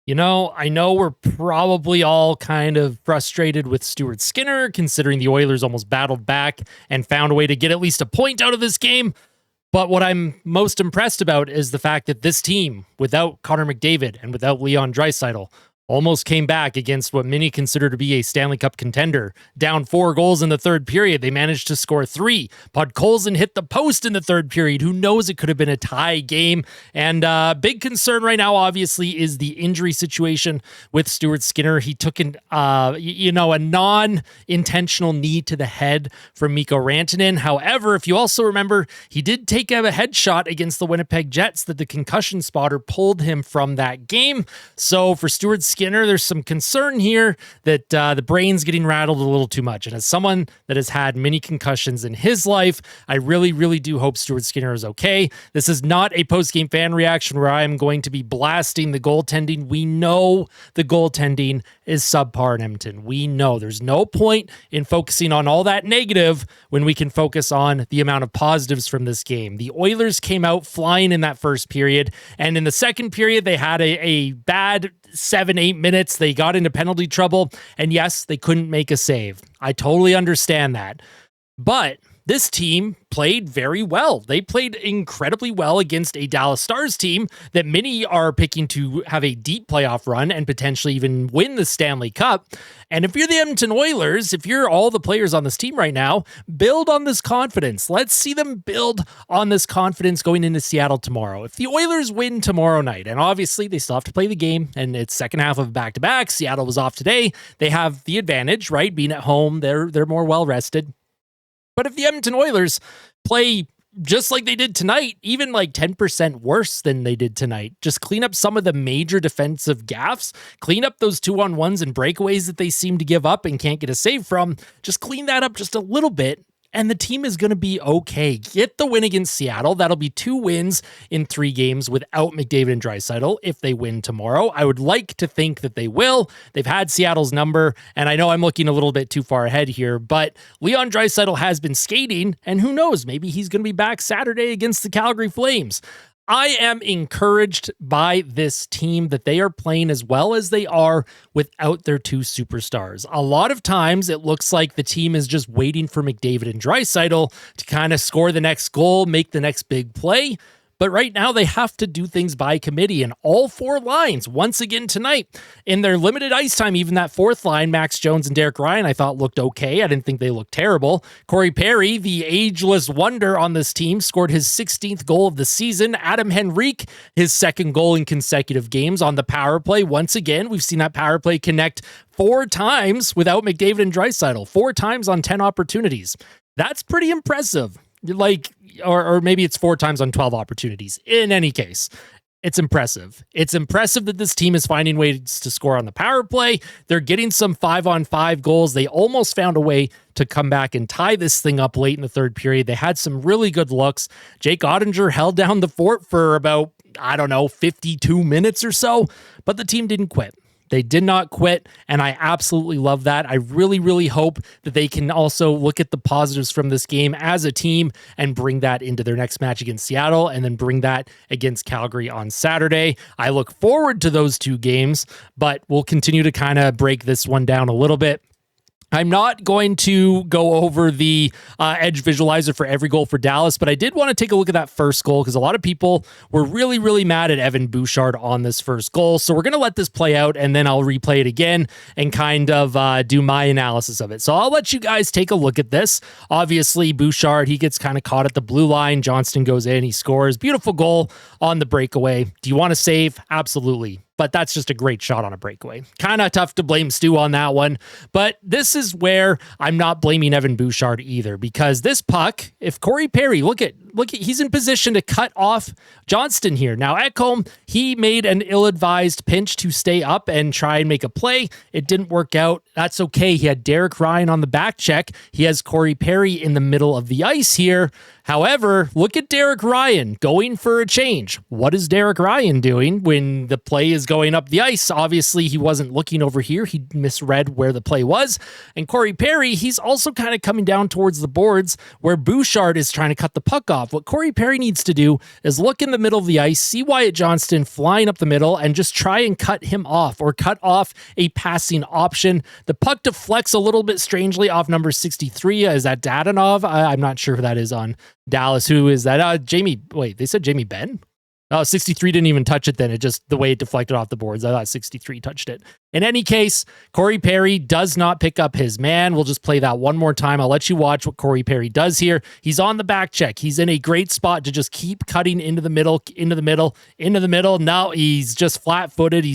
I know we're probably all kind of frustrated with Stuart Skinner, considering the Oilers almost battled back and found a way to get at least a point out of this game. But what I'm most impressed about is the fact that this team, without Connor McDavid and without Leon Draisaitl, almost came back against what many consider to be a Stanley Cup contender. Down 4 goals in the third period, they managed to score 3. Podkolzin hit the post in the third period. Who knows? It could have been a tie game. And big concern right now, obviously, is the injury situation with Stuart Skinner. He took a non-intentional knee to the head from Mikko Rantanen. However, if you also remember, he did take a headshot against the Winnipeg Jets that the concussion spotter pulled him from that game. So for Stuart Skinner, there's some concern here that the brain's getting rattled a little too much. And as someone that has had many concussions in his life, I really, really do hope Stuart Skinner is okay. This is not a post-game fan reaction where I am going to be blasting the goaltending. We know the goaltending is subpar in Edmonton. We know there's no point in focusing on all that negative when we can focus on the amount of positives from this game. The Oilers came out flying in that first period, and in the second period, they had a bad 7-8 minutes. They got into penalty trouble, and yes, they couldn't make a save. I totally understand that. But this team played very well. They played incredibly well against a Dallas Stars team that many are picking to have a deep playoff run and potentially even win the Stanley Cup. And if you're the Edmonton Oilers, if you're all the players on this team right now, build on this confidence. Let's see them build on this confidence going into Seattle tomorrow. If the Oilers win tomorrow night, and obviously they still have to play the game, and it's second half of back-to-back, Seattle was off today, they have the advantage, right? Being at home, they're more well-rested. But if the Edmonton Oilers play just like they did tonight, even like 10% worse than they did tonight, just clean up some of the major defensive gaffes, clean up those 2-on-1s and breakaways that they seem to give up and can't get a save from, just clean that up just a little bit, and the team is going to be okay. Get the win against Seattle. That'll be 2 wins in 3 games without McDavid and Draisaitl if they win tomorrow. I would like to think that they will. They've had Seattle's number, and I know I'm looking a little bit too far ahead here, but Leon Draisaitl has been skating, and who knows, maybe he's going to be back Saturday against the Calgary Flames. I am encouraged by this team that they are playing as well as they are without their 2 superstars. A lot of times it looks like the team is just waiting for McDavid and Draisaitl to kind of score the next goal, make the next big play. But right now they have to do things by committee, and all 4 lines, once again tonight, in their limited ice time, even that 4th line, Max Jones and Derek Ryan, I thought looked okay. I didn't think they looked terrible. Corey Perry, the ageless wonder on this team, scored his 16th goal of the season. Adam Henrique, his 2nd goal in consecutive games on the power play. Once again, we've seen that power play connect 4 times without McDavid and Draisaitl, 4 times on 10 opportunities. That's pretty impressive. Or maybe it's 4 times on 12 opportunities. In any case, it's impressive. It's impressive that this team is finding ways to score on the power play. They're getting some 5-on-5 goals. They almost found a way to come back and tie this thing up late in the third period. They had some really good looks. Jake Ottinger held down the fort for about, 52 minutes or so, but the team didn't quit. They did not quit, and I absolutely love that. I really, really hope that they can also look at the positives from this game as a team and bring that into their next match against Seattle and then bring that against Calgary on Saturday. I look forward to those 2 games, but we'll continue to kind of break this one down a little bit. I'm not going to go over the edge visualizer for every goal for Dallas, but I did want to take a look at that first goal because a lot of people were really, really mad at Evan Bouchard on this first goal. So we're going to let this play out, and then I'll replay it again and kind of do my analysis of it. So I'll let you guys take a look at this. Obviously, Bouchard, he gets kind of caught at the blue line. Johnston goes in, he scores. Beautiful goal on the breakaway. Do you want to save? Absolutely. But that's just a great shot on a breakaway. Kind of tough to blame Stu on that one. But this is where I'm not blaming Evan Bouchard either, because this puck, if Corey Perry, look at, he's in position to cut off Johnston here. Now, Ekholm, he made an ill-advised pinch to stay up and try and make a play. It didn't work out. That's okay. He had Derek Ryan on the back check. He has Corey Perry in the middle of the ice here. However, look at Derek Ryan going for a change. What is Derek Ryan doing when the play is going up the ice? Obviously, he wasn't looking over here. He misread where the play was. And Corey Perry, he's also kind of coming down towards the boards where Bouchard is trying to cut the puck off. off. What Corey Perry needs to do is look in the middle of the ice, see Wyatt Johnston flying up the middle, and just try and cut him off or cut off a passing option. The puck deflects a little bit strangely off number 63. Is that Dadanov? I'm not sure who that is on Dallas. Who is that? Jamie. Wait, they said Jamie Benn? Oh, 63 didn't even touch it then. It just, the way it deflected off the boards, I thought 63 touched it. In any case, Corey Perry does not pick up his man. We'll just play that one more time. I'll let you watch what Corey Perry does here. He's on the back check. He's in a great spot to just keep cutting into the middle. Now he's just flat-footed.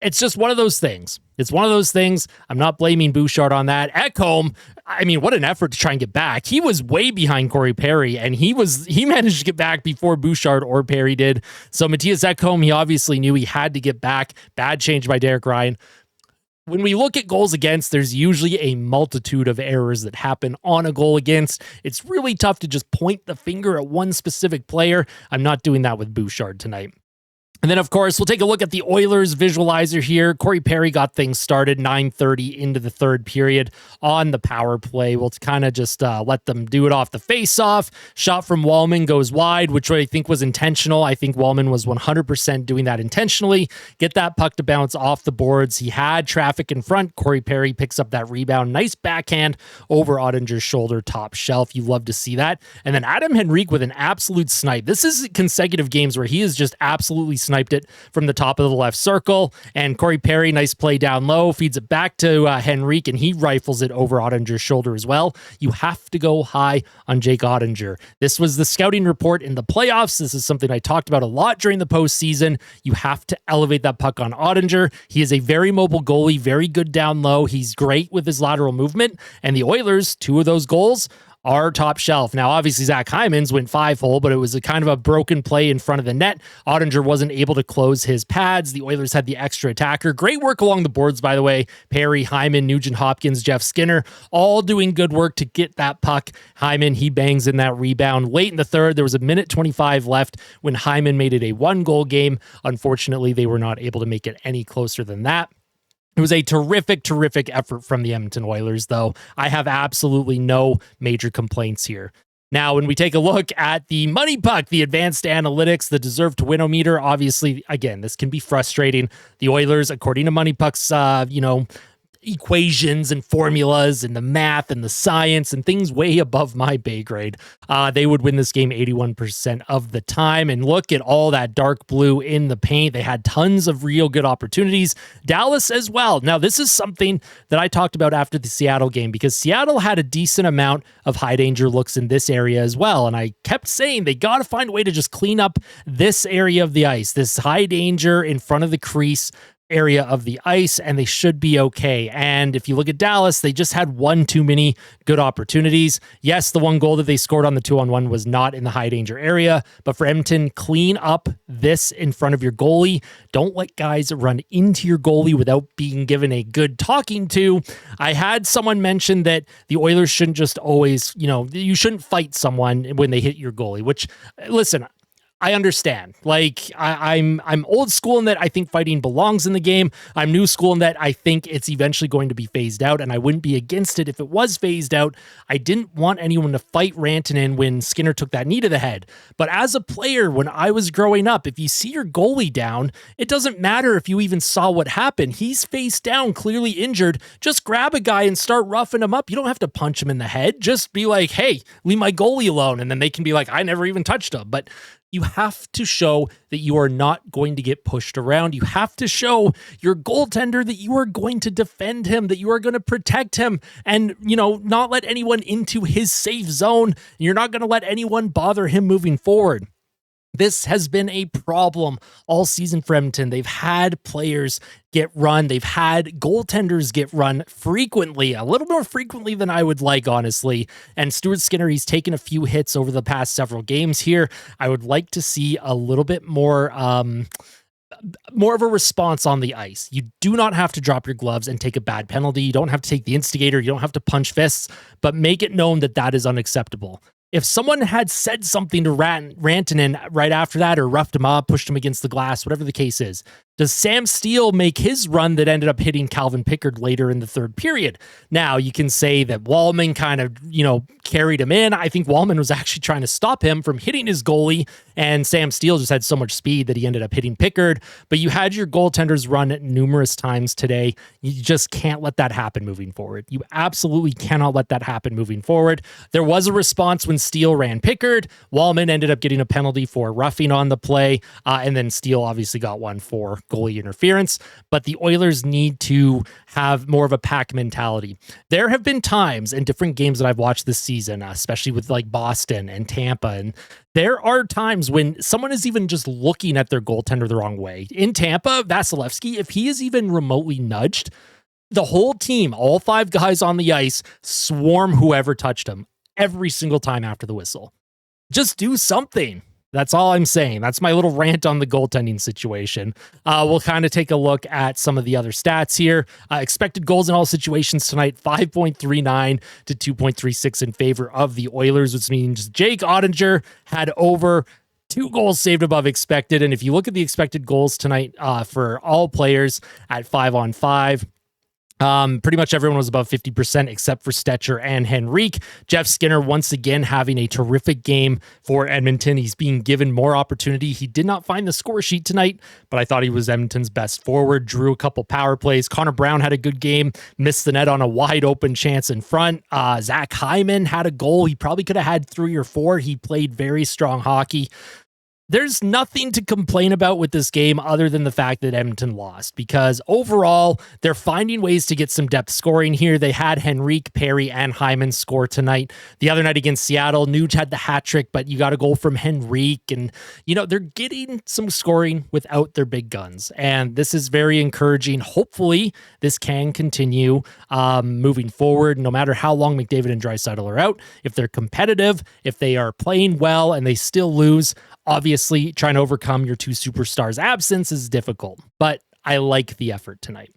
It's just one of those things. It's one of those things. I'm not blaming Bouchard on that. Ekholm, I mean, what an effort to try and get back. He was way behind Corey Perry, and he managed to get back before Bouchard or Perry did. So Matthias Ekholm, he obviously knew he had to get back. Bad change by Derek Ryan. When we look at goals against, there's usually a multitude of errors that happen on a goal against. It's really tough to just point the finger at one specific player. I'm not doing that with Bouchard tonight. And then, of course, we'll take a look at the Oilers visualizer here. Corey Perry got things started 9:30 into the third period on the power play. We'll kind of just let them do it off the face-off. Shot from Wallman goes wide, which I think was intentional. I think Wallman was 100% doing that intentionally. Get that puck to bounce off the boards. He had traffic in front. Corey Perry picks up that rebound. Nice backhand over Ottinger's shoulder, top shelf. You love to see that. And then Adam Henrique with an absolute snipe. This is consecutive games where he is just absolutely sniped it from the top of the left circle, and Corey Perry, nice play down low, feeds it back to Henrique, and he rifles it over Ottinger's shoulder as well. You have to go high on Jake Ottinger. This was the scouting report in the playoffs. This is something I talked about a lot during the postseason. You have to elevate that puck on Ottinger. He is a very mobile goalie, very good down low. He's great with his lateral movement, and the Oilers, 2 of those goals are top shelf. Now, obviously, Zach Hyman's went 5-hole, but it was a kind of a broken play in front of the net. Ottinger wasn't able to close his pads. The Oilers had the extra attacker. Great work along the boards, by the way. Perry, Hyman, Nugent Hopkins, Jeff Skinner, all doing good work to get that puck. Hyman, he bangs in that rebound. Late in the third, there was 1:25 left when Hyman made it a 1-goal game. Unfortunately, they were not able to make it any closer than that. It was a terrific, terrific effort from the Edmonton Oilers, though. I have absolutely no major complaints here. Now, when we take a look at the money puck, the advanced analytics, the deserve to win-o-meter, obviously, again, this can be frustrating. The Oilers, according to money puck's, equations and formulas and the math and the science and things way above my pay grade, they would win this game 81% of the time. And look at all that dark blue in the paint. They had tons of real good opportunities. Dallas as well. Now, this is something that I talked about after the Seattle game, because Seattle had a decent amount of high danger looks in this area as well. And I kept saying they got to find a way to just clean up this area of the ice, this high danger in front of the crease area of the ice, and they should be okay. And if you look at Dallas, they just had one too many good opportunities. Yes, the 1 goal that they scored on the 2-on-1 was not in the high danger area, but for Edmonton, clean up this in front of your goalie. Don't let guys run into your goalie without being given a good talking to. I had someone mention that the Oilers shouldn't just always, you shouldn't fight someone when they hit your goalie, which, listen, I understand. Like, I'm old school in that I think fighting belongs in the game. I'm new school in that I think it's eventually going to be phased out, and I wouldn't be against it if it was phased out. I didn't want anyone to fight Rantanen when Skinner took that knee to the head. But as a player, when I was growing up, if you see your goalie down, it doesn't matter if you even saw what happened. He's face down, clearly injured. Just grab a guy and start roughing him up. You don't have to punch him in the head. Just be like, hey, leave my goalie alone. And then they can be like, I never even touched him. But you have to show that you are not going to get pushed around. You have to show your goaltender that you are going to defend him, that you are going to protect him, and, not let anyone into his safe zone. You're not going to let anyone bother him moving forward. This has been a problem all season for Edmonton. They've had players get run. They've had goaltenders get run frequently, a little more frequently than I would like, honestly. And Stuart Skinner, he's taken a few hits over the past several games here. I would like to see a little bit more of a response on the ice. You do not have to drop your gloves and take a bad penalty. You don't have to take the instigator. You don't have to punch fists, but make it known that that is unacceptable. if someone had said something to Rantanen right after that, or roughed him up, pushed him against the glass, whatever the case is, does Sam Steele make his run that ended up hitting Calvin Pickard later in the third period? Now, you can say that Wallman kind of, carried him in. I think Wallman was actually trying to stop him from hitting his goalie, and Sam Steele just had so much speed that he ended up hitting Pickard. But you had your goaltenders run it numerous times today. You just can't let that happen moving forward. You absolutely cannot let that happen moving forward. There was a response when Steele ran Pickard. Wallman ended up getting a penalty for roughing on the play, and then Steele obviously got one for goalie interference. But the Oilers need to have more of a pack mentality. There have been times in different games that I've watched this season, especially with like Boston and Tampa, and there are times when someone is even just looking at their goaltender the wrong way. In Tampa, Vasilevsky, if he is even remotely nudged, the whole team, all 5 guys on the ice, swarm whoever touched him every single time after the whistle. Just do something. That's all I'm saying. That's my little rant on the goaltending situation. We'll kind of take a look at some of the other stats here. Expected goals in all situations tonight, 5.39 to 2.36 in favor of the Oilers, which means Jake Ottinger had over 2 goals saved above expected. And if you look at the expected goals tonight for all players at 5-on-5, pretty much everyone was above 50% except for Stetcher and Henrique. Jeff Skinner once again having a terrific game for Edmonton. He's being given more opportunity. He did not find the score sheet tonight, but I thought he was Edmonton's best forward. Drew a couple power plays. Connor Brown had a good game, missed the net on a wide open chance in front. Zach Hyman had a goal. He probably could have had 3 or 4. He played very strong hockey. There's nothing to complain about with this game other than the fact that Edmonton lost, because overall, they're finding ways to get some depth scoring here. They had Henrique, Perry, and Hyman score tonight. The other night against Seattle, Nuge had the hat trick, but you got a goal from Henrique, and, they're getting some scoring without their big guns, and this is very encouraging. Hopefully, this can continue moving forward, no matter how long McDavid and Draisaitl are out. If they're competitive, if they are playing well, and they still lose, obviously, trying to overcome your 2 superstars' absence is difficult, but I like the effort tonight.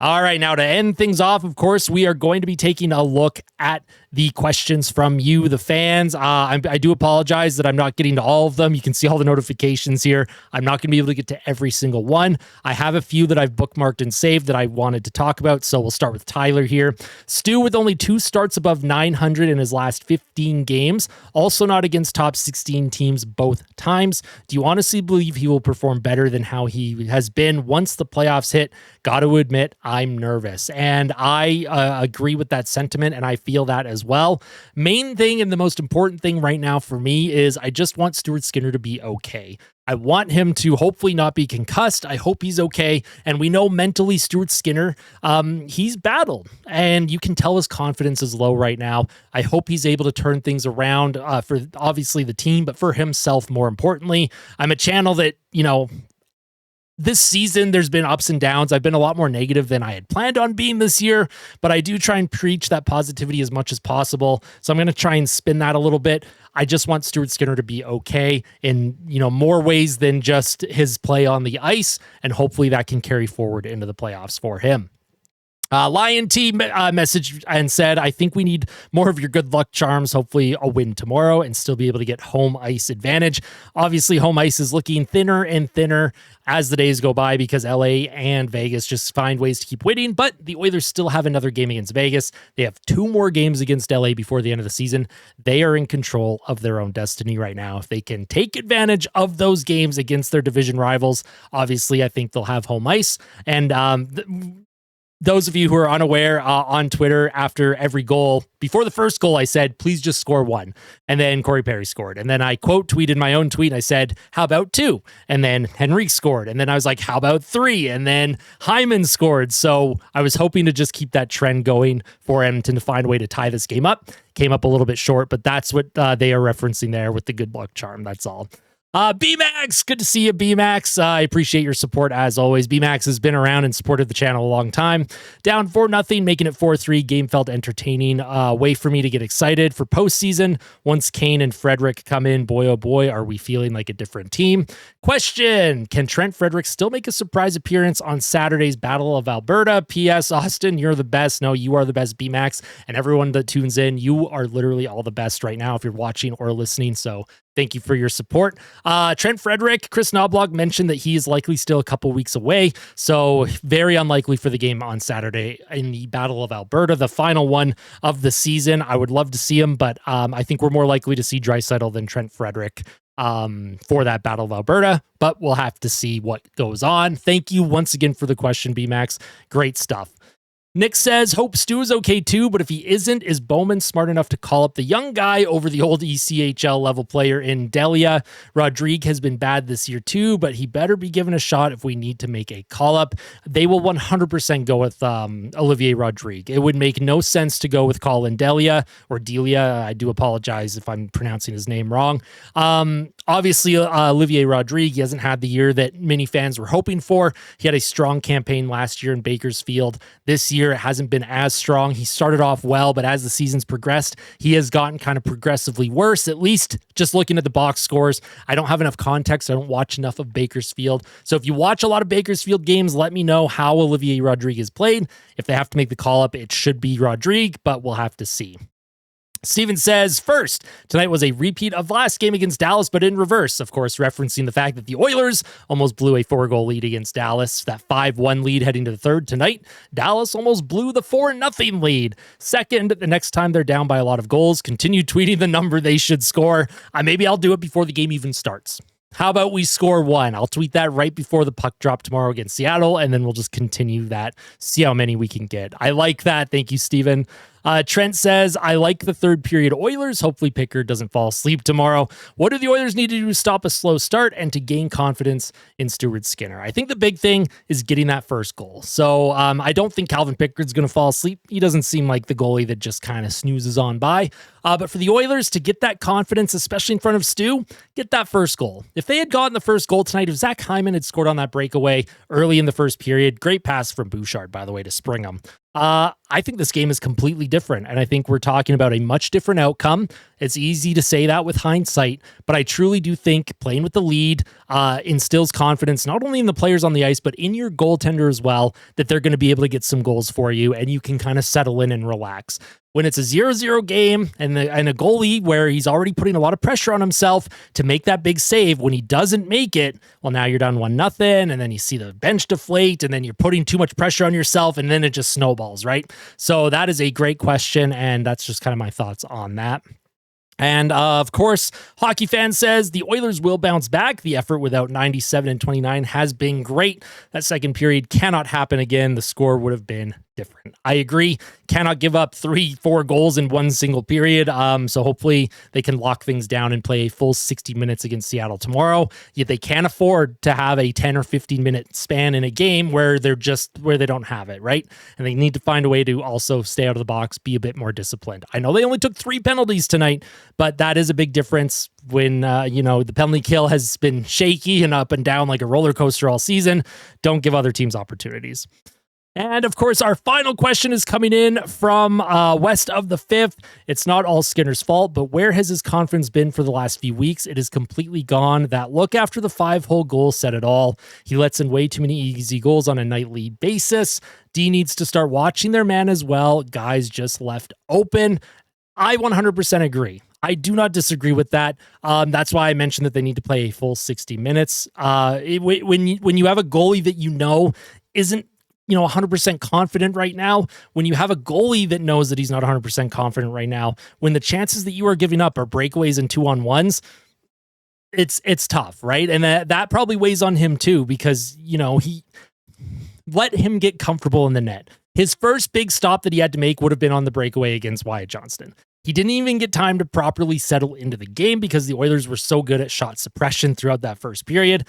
All right, now to end things off, of course, we are going to be taking a look at the questions from you, the fans. I do apologize that I'm not getting to all of them. You can see all the notifications here. I'm not going to be able to get to every single one. I have a few that I've bookmarked and saved that I wanted to talk about, so we'll start with Tyler here. Stu with only 2 starts above 900 in his last 15 games, also not against top 16 teams both times. Do you honestly believe he will perform better than how he has been once the playoffs hit? Got to admit, I'm nervous, and I agree with that sentiment, and I feel that as well. Main thing and the most important thing right now for me is I just want Stuart Skinner to be okay. I want him to hopefully not be concussed. I hope he's okay. And we know mentally Stuart Skinner, he's battled, and you can tell his confidence is low right now. I hope he's able to turn things around for obviously the team, but for himself more importantly. I'm a channel that, this season, there's been ups and downs. I've been a lot more negative than I had planned on being this year, but I do try and preach that positivity as much as possible. So I'm going to try and spin that a little bit. I just want Stuart Skinner to be okay in, more ways than just his play on the ice, and hopefully that can carry forward into the playoffs for him. Lion T messaged and said, I think we need more of your good luck charms, hopefully a win tomorrow and still be able to get home ice advantage. Obviously, home ice is looking thinner and thinner as the days go by because LA and Vegas just find ways to keep winning, but the Oilers still have another game against Vegas. They have 2 more games against LA before the end of the season. They are in control of their own destiny right now. If they can take advantage of those games against their division rivals, obviously I think they'll have home ice. And those of you who are unaware, on Twitter, after every goal, before the first goal, I said, please just score 1. And then Corey Perry scored. And then I quote tweeted my own tweet. I said, how about 2? And then Henrique scored. And then I was like, how about 3? And then Hyman scored. So I was hoping to just keep that trend going for Edmonton to find a way to tie this game up. Came up a little bit short, but that's what they are referencing there with the good luck charm. That's all. B-Max, good to see you, B-Max. I appreciate your support as always. B-Max has been around and supported the channel a long time. Down 4-0, making it 4-3. Game felt entertaining. Way for me to get excited for postseason. Once Kane and Frederick come in, boy, oh boy, are we feeling like a different team. Question, can Trent Frederick still make a surprise appearance on Saturday's Battle of Alberta? P.S. Austin, you're the best. No, you are the best, B-Max. And everyone that tunes in, you are literally all the best right now if you're watching or listening. So thank you for your support. Trent Frederick, Chris Knoblauch mentioned that he is likely still a couple weeks away, so very unlikely for the game on Saturday in the Battle of Alberta, the final one of the season. I would love to see him, but I think we're more likely to see Draisaitl than Trent Frederick for that Battle of Alberta, but we'll have to see what goes on. Thank you once again for the question, B-Max. Great stuff. Nick says, hope Stu is okay too, but if he isn't, is Bowman smart enough to call up the young guy over the old ECHL level player in Delia? Rodrigue has been bad this year too, but he better be given a shot if we need to make a call up. They will 100% go with Olivier Rodrigue. It would make no sense to go with Colin Delia or Delia. I do apologize if I'm pronouncing his name wrong. Obviously, Olivier Rodrigue, he hasn't had the year that many fans were hoping for. He had a strong campaign last year in Bakersfield. This year, it hasn't been as strong. He started off well, but as the season's progressed, he has gotten kind of progressively worse, at least just looking at the box scores. I don't have enough context. I don't watch enough of Bakersfield. So if you watch a lot of Bakersfield games, let me know how Olivier Rodrigue has played. If they have to make the call up, it should be Rodrigue, but we'll have to see. Steven says, first, tonight was a repeat of last game against Dallas, but in reverse, of course, referencing the fact that the Oilers almost blew a 4-goal lead against Dallas. That 5-1 lead heading to the third. Tonight, Dallas almost blew the 4-0 lead. Second, the next time they're down by a lot of goals, continue tweeting the number they should score. Maybe I'll do it before the game even starts. How about we score 1? I'll tweet that right before the puck drop tomorrow against Seattle, and then we'll just continue that, see how many we can get. I like that. Thank you, Steven. Trent says, I like the third period Oilers. Hopefully Pickard doesn't fall asleep tomorrow. What do the Oilers need to do to stop a slow start and to gain confidence in Stuart Skinner? I think the big thing is getting that first goal. So I don't think Calvin Pickard's going to fall asleep. He doesn't seem like the goalie that just kind of snoozes on by. But for the Oilers to get that confidence, especially in front of Stu, get that first goal. If they had gotten the first goal tonight, if Zach Hyman had scored on that breakaway early in the first period, great pass from Bouchard, by the way, to spring him. I think this game is completely different, and I think we're talking about a much different outcome. It's easy to say that with hindsight, but I truly do think playing with the lead instills confidence, not only in the players on the ice, but in your goaltender as well, that they're going to be able to get some goals for you, and you can kind of settle in and relax. When it's a 0-0 game and a goalie where he's already putting a lot of pressure on himself to make that big save, when he doesn't make it, well, now you're down 1-0, and then you see the bench deflate, and then you're putting too much pressure on yourself, and then it just snowballs, right? So that is a great question, and that's just kind of my thoughts on that. And of course, Hockey Fan says the Oilers will bounce back. The effort without 97 and 29 has been great. That second period cannot happen again. The score would have been different. I agree. Cannot give up 3-4 goals in one single period. So hopefully they can lock things down and play a full 60 minutes against Seattle tomorrow. Yet they can't afford to have a 10 or 15 minute span in a game where they don't have it, right? And they need to find a way to also stay out of the box, be a bit more disciplined. I know they only took 3 penalties tonight, but that is a big difference when, the penalty kill has been shaky and up and down like a roller coaster all season. Don't give other teams opportunities. And of course, our final question is coming in from west of the 5th. It's not all Skinner's fault, but where has his confidence been for the last few weeks? It is completely gone. That look after the 5-hole goal said it all. He lets in way too many easy goals on a nightly basis. D needs to start watching their man as well. Guys just left open. I 100% agree. I do not disagree with that. That's why I mentioned that they need to play a full 60 minutes. When you have a goalie that isn't 100% confident right now, when you have a goalie that knows that he's not 100% confident right now, when the chances that you are giving up are breakaways and 2-on-1s, it's tough, right? And that probably weighs on him too, because, he let him get comfortable in the net. His first big stop that he had to make would have been on the breakaway against Wyatt Johnston. He didn't even get time to properly settle into the game because the Oilers were so good at shot suppression throughout that first period.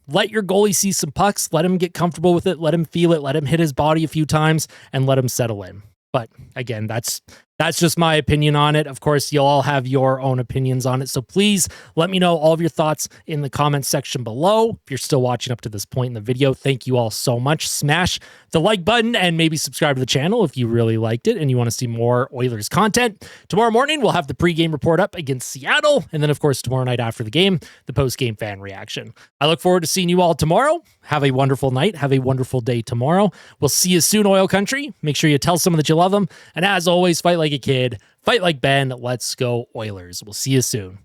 Let your goalie see some pucks, let him get comfortable with it, let him feel it, let him hit his body a few times, and let him settle in. But again, that's That's just my opinion on it. Of course, you'll all have your own opinions on it. So please let me know all of your thoughts in the comments section below. If you're still watching up to this point in the video, thank you all so much. Smash the like button and maybe subscribe to the channel if you really liked it and you want to see more Oilers content. Tomorrow morning, we'll have the pregame report up against Seattle. And then, of course, tomorrow night after the game, the postgame fan reaction. I look forward to seeing you all tomorrow. Have a wonderful night. Have a wonderful day tomorrow. We'll see you soon, Oil Country. Make sure you tell someone that you love them. And as always, fight like a kid. Fight like Ben. Let's go Oilers. We'll see you soon.